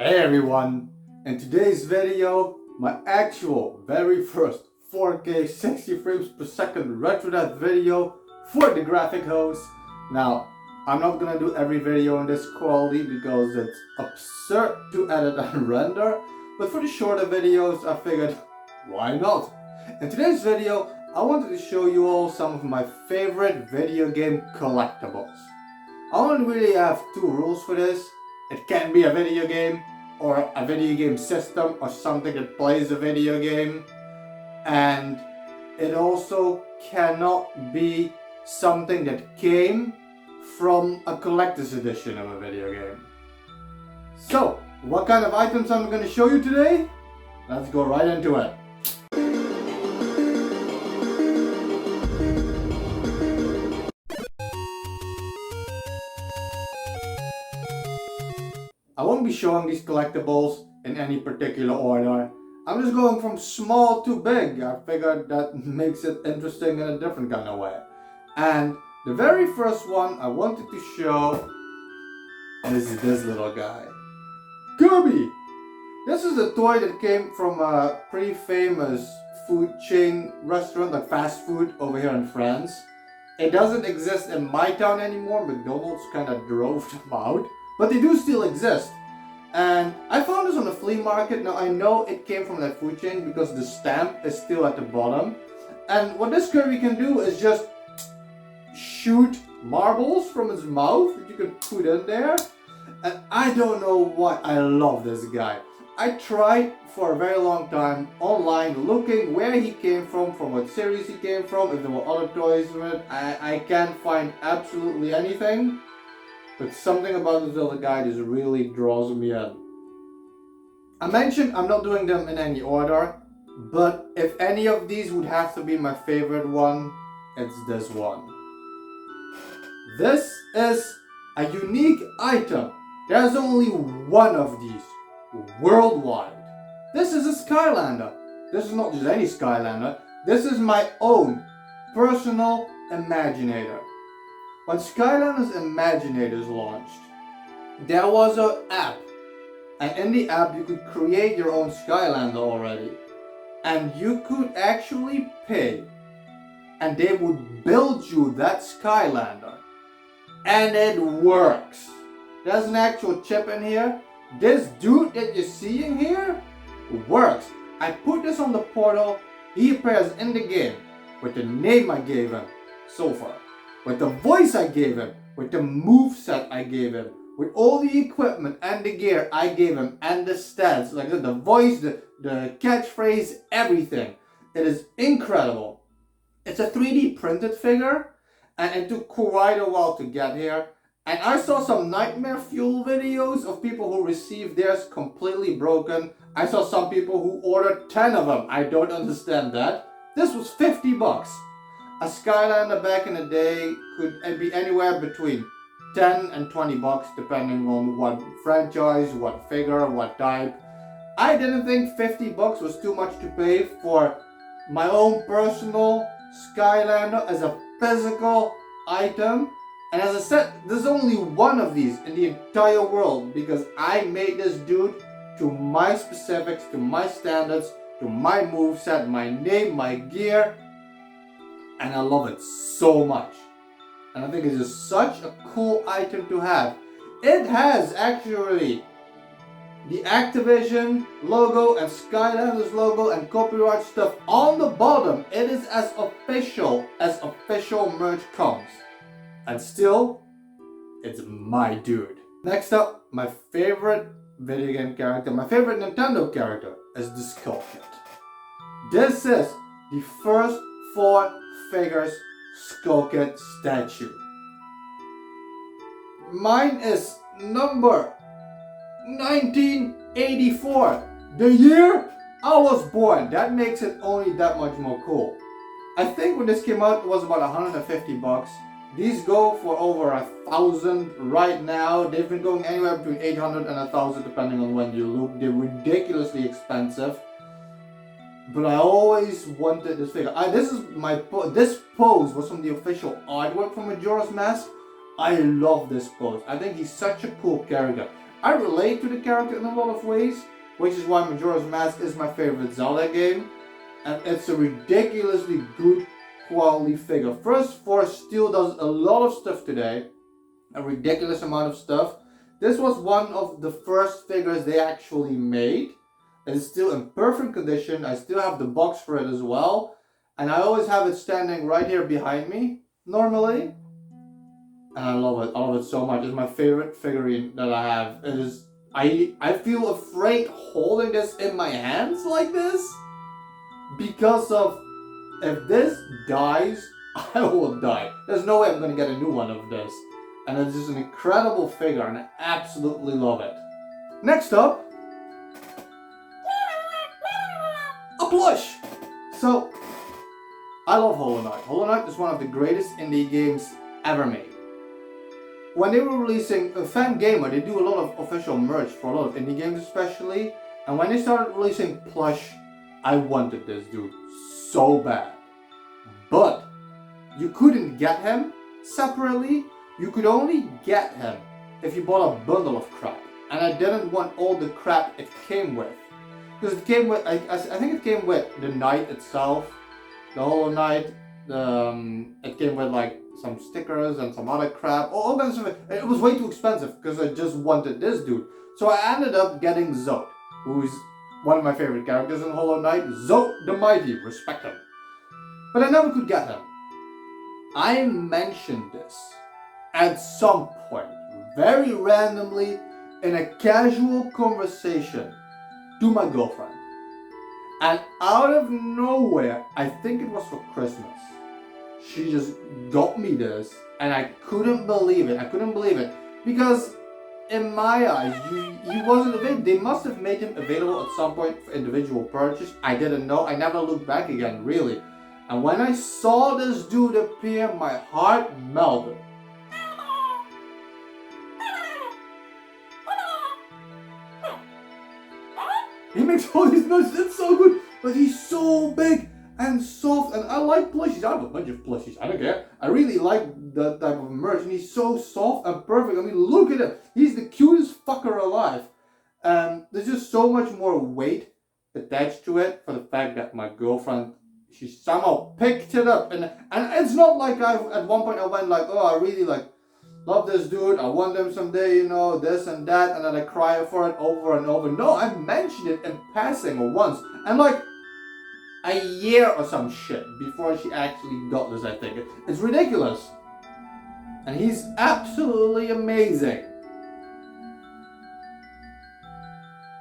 Hey everyone! In today's video, my actual very first 4K 60 frames per second RetroDeath video for the graphic host. Now, I'm not gonna do every video in this quality because it's absurd to edit and render, but for the shorter videos I figured, why not? In today's video, I wanted to show you all some of my favorite video game collectibles. I only really have two rules for this. It can be a video game, or a video game system, or something that plays a video game. And it also cannot be something that came from a collector's edition of a video game. So, what kind of items I'm going to show you today? Let's go right into it. I won't be showing these collectibles in any particular order. I'm just going from small to big. I figured that makes it interesting in a different kind of way. And the very first one I wanted to show is this little guy. Kirby! This is a toy that came from a pretty famous food chain restaurant, like fast food over here in France. It doesn't exist in my town anymore. McDonald's kind of drove them out. But they do still exist. And I found this on the flea market. Now I know it came from that food chain because the stamp is still at the bottom. And what this Kirby can do is just shoot marbles from his mouth that you can put in there. And I don't know why I love this guy. I tried for a very long time online looking where he came from what series he came from, if there were other toys with it. I can't find absolutely anything. But something about this little guy just really draws me in. I mentioned I'm not doing them in any order, but if any of these would have to be my favorite one, it's this one. This is a unique item. There's only one of these worldwide. This is a Skylander. This is not just any Skylander. This is my own personal Imaginator. When Skylanders Imaginators launched, there was an app, and in the app you could create your own Skylander already, and you could actually pay, and they would build you that Skylander, and it works. There's an actual chip in here. This dude that you're seeing here works. I put this on the portal. He appears in the game with the name I gave him so far, with the voice I gave him, with the moveset I gave him, with all the equipment and the gear I gave him, and the stats, like the voice, the catchphrase, everything. It is incredible. It's a 3D printed figure, and it took quite a while to get here. And I saw some nightmare fuel videos of people who received theirs completely broken. I saw some people who ordered 10 of them. I don't understand that. This was 50 bucks. A Skylander back in the day could be anywhere between 10 and 20 bucks depending on what franchise, what figure, what type. I didn't think 50 bucks was too much to pay for my own personal Skylander as a physical item. And as I said, there's only one of these in the entire world because I made this dude to my specifics, to my standards, to my moveset, my name, my gear. And I love it so much. And I think it's just such a cool item to have. It has actually the Activision logo and Skylanders logo and copyright stuff on the bottom. It is as official merch comes. And still, it's my dude. Next up, my favorite video game character, my favorite Nintendo character is the Skull Kid. This is the first 4 figures Skull Kid statue. Mine is number 1984, the year I was born. That makes it only that much more cool. I think when this came out it was about 150 bucks. These go for over 1,000 right now. They've been going anywhere between 800 and 1,000 depending on when you look. They're ridiculously expensive. But I always wanted this figure. This pose was from the official artwork from Majora's Mask. I love this pose. I think he's such a cool character. I relate to the character in a lot of ways, which is why Majora's Mask is my favorite Zelda game. And it's a ridiculously good quality figure. First Force still does a lot of stuff today, a ridiculous amount of stuff. This was one of the first figures they actually made. It's still in perfect condition. I still have the box for it as well. And I always have it standing right here behind me, normally. And I love it. I love it so much. It's my favorite figurine that I have. It is. I feel afraid holding this in my hands like this. Because of, if this dies, I will die. There's no way I'm going to get a new one of this. And it's just an incredible figure and I absolutely love it. Next up, a plush. So, I love Hollow Knight. Hollow Knight is one of the greatest indie games ever made. When they were releasing Fangamer, they do a lot of official merch for a lot of indie games especially. And when they started releasing plush, I wanted this dude so bad. But you couldn't get him separately. You could only get him if you bought a bundle of crap. And I didn't want all the crap it came with. Because it came with, I think it came with the knight itself, the Hollow Knight. It came with like some stickers and some other crap. All kinds of it. It was way too expensive because I just wanted this dude. So I ended up getting Zote, who's one of my favorite characters in Hollow Knight. Zote the Mighty, respect him. But I never could get him. I mentioned this at some point, very randomly, in a casual conversation to my girlfriend. And out of nowhere, I think it was for Christmas, she just got me this, and I couldn't believe it. I couldn't believe it. Because in my eyes, he wasn't available. They must have made him available at some point for individual purchase. I didn't know. I never looked back again, really. And when I saw this dude appear, my heart melted. He makes all these noises, it's so good, but he's so big and soft, and I like plushies. I have a bunch of plushies, I don't care. I really like that type of merch, and he's so soft and perfect. I mean, look at him. He's the cutest fucker alive. There's just so much more weight attached to it for the fact that my girlfriend, she somehow picked it up, and it's not like at one point I went like, oh, I really like love this dude, I want him someday, you know, this and that, and then I cry for it over and over. No, I mentioned it in passing once, and like a year or some shit before she actually got this, I think. It's ridiculous. And he's absolutely amazing.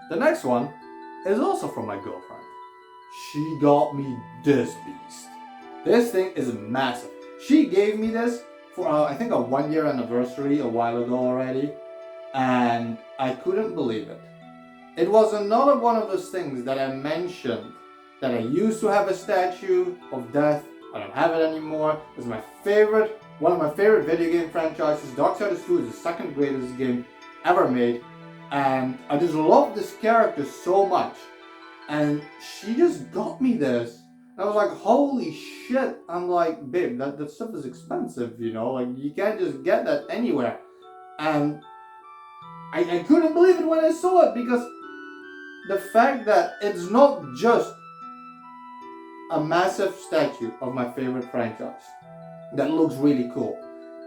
The next one is also from my girlfriend. She got me this beast. This thing is massive. She gave me this for I think a 1-year anniversary a while ago already, and I couldn't believe it. It was another one of those things that I mentioned that I used to have a statue of death. I don't have it anymore. It's my favorite, one of my favorite video game franchises. Darkside 2 is the second greatest game ever made, and I just love this character so much. And she just got me this. I was like, holy shit. I'm like, babe, that stuff is expensive, you know? Like, you can't just get that anywhere. And I couldn't believe it when I saw it, because the fact that it's not just a massive statue of my favorite franchise that looks really cool.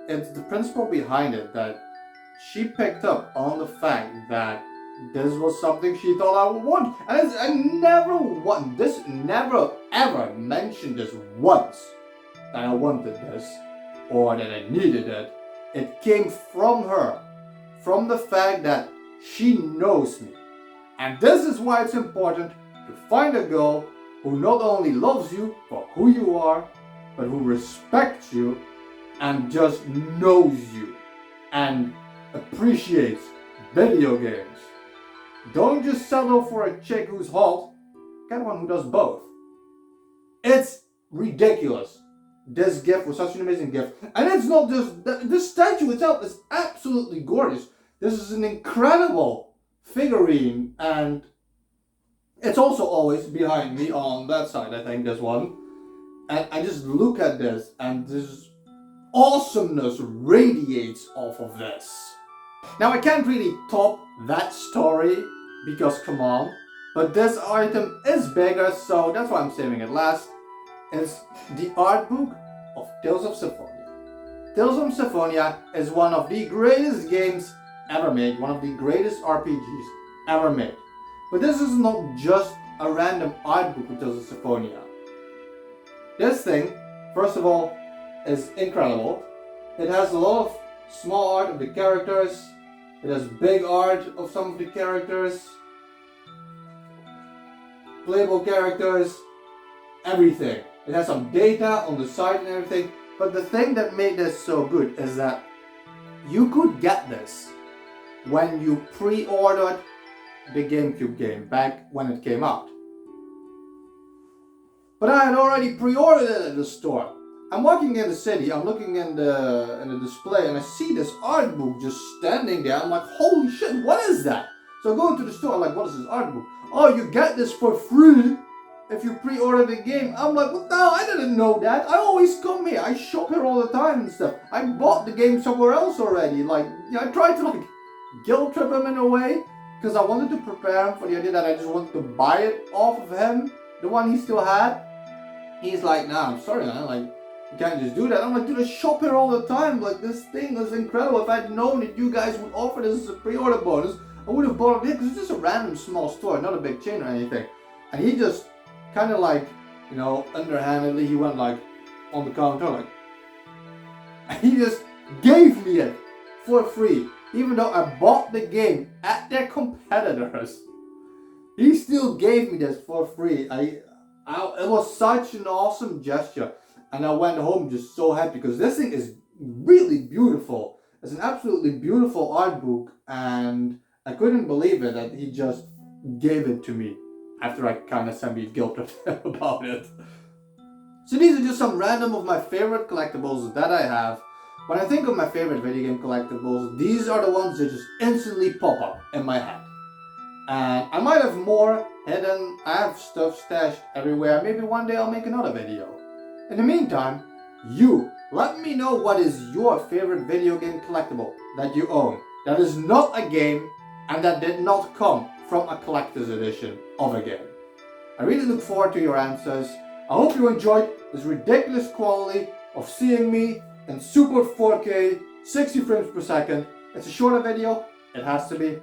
It's the principle behind it that she picked up on the fact that this was something she thought I would want. And I never ever mentioned this once, that I wanted this or that I needed it. It came from her, from the fact that she knows me. And this is why it's important to find a girl who not only loves you for who you are, but who respects you and just knows you and appreciates video games. Don't just settle for a chick who's hot, get one who does both. It's ridiculous. This gift was such an amazing gift. And it's not just, this statue itself is absolutely gorgeous. This is an incredible figurine, and it's also always behind me on that side, I think, this one. And I just look at this, and this awesomeness radiates off of this. Now I can't really top that story because come on, but this item is bigger, so that's why I'm saving it last. It's the art book of Tales of Symphonia. Tales of Symphonia is one of the greatest games ever made, one of the greatest RPGs ever made. But this is not just a random art book of Tales of Symphonia. This thing, first of all, is incredible. It has a lot of small art of the characters. It has big art of some of the characters. Playable characters. Everything. It has some data on the side and everything. But the thing that made this so good is that you could get this when you pre-ordered the GameCube game back when it came out. But I had already pre-ordered it at the store. I'm walking in the city, I'm looking in the display and I see this art book just standing there. I'm like, holy shit, what is that? So I go into the store, I'm like, what is this art book? Oh, you get this for free if you pre-order the game. I'm like, what the hell? I didn't know that. I always come here. I shop here all the time and stuff. I bought the game somewhere else already. Like, I tried to like guilt trip him in a way because I wanted to prepare him for the idea that I just wanted to buy it off of him, the one he still had. He's like, nah, I'm sorry, man. Like, you can't just do that. I'm like, dude, I shop here all the time. Like, this thing is incredible. If I'd known that you guys would offer this as a pre-order bonus, I would have bought it because it's just a random small store, not a big chain or anything. And he just kind of like, you know, underhandedly, he went like on the counter, like, and he just gave me it for free. Even though I bought the game at their competitors, he still gave me this for free. It was such an awesome gesture. And I went home just so happy because this thing is really beautiful. It's an absolutely beautiful art book and I couldn't believe it that he just gave it to me after I kind of semi-guilted him about it. So these are just some random of my favorite collectibles that I have. When I think of my favorite video game collectibles, these are the ones that just instantly pop up in my head. And I might have more hidden. I have stuff stashed everywhere. Maybe one day I'll make another video. In the meantime, you let me know what is your favorite video game collectible that you own that is not a game and that did not come from a collector's edition of a game. I really look forward to your answers. I hope you enjoyed this ridiculous quality of seeing me in super 4K, 60 frames per second. It's a shorter video, it has to be.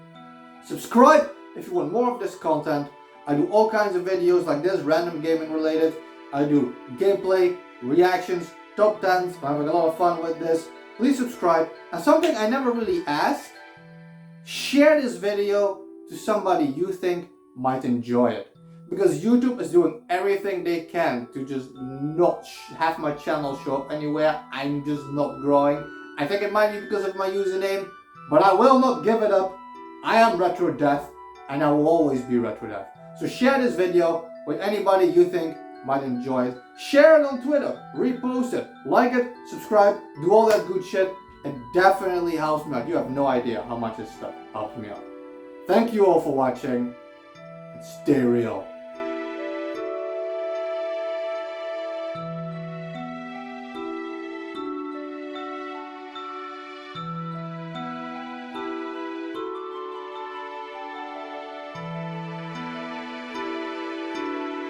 Subscribe if you want more of this content. I do all kinds of videos like this, random gaming related. I do gameplay, reactions, top 10s. I'm having a lot of fun with this. Please subscribe. And something I never really asked, share this video to somebody you think might enjoy it. Because YouTube is doing everything they can to just not have my channel show up anywhere. I'm just not growing. I think it might be because of my username, but I will not give it up. I am RetroDeath and I will always be RetroDeath. So share this video with anybody you think might enjoy it. Share it on Twitter, repost it, like it, subscribe, do all that good shit. It definitely helps me out. You have no idea how much this stuff helps me out. Thank you all for watching and stay real.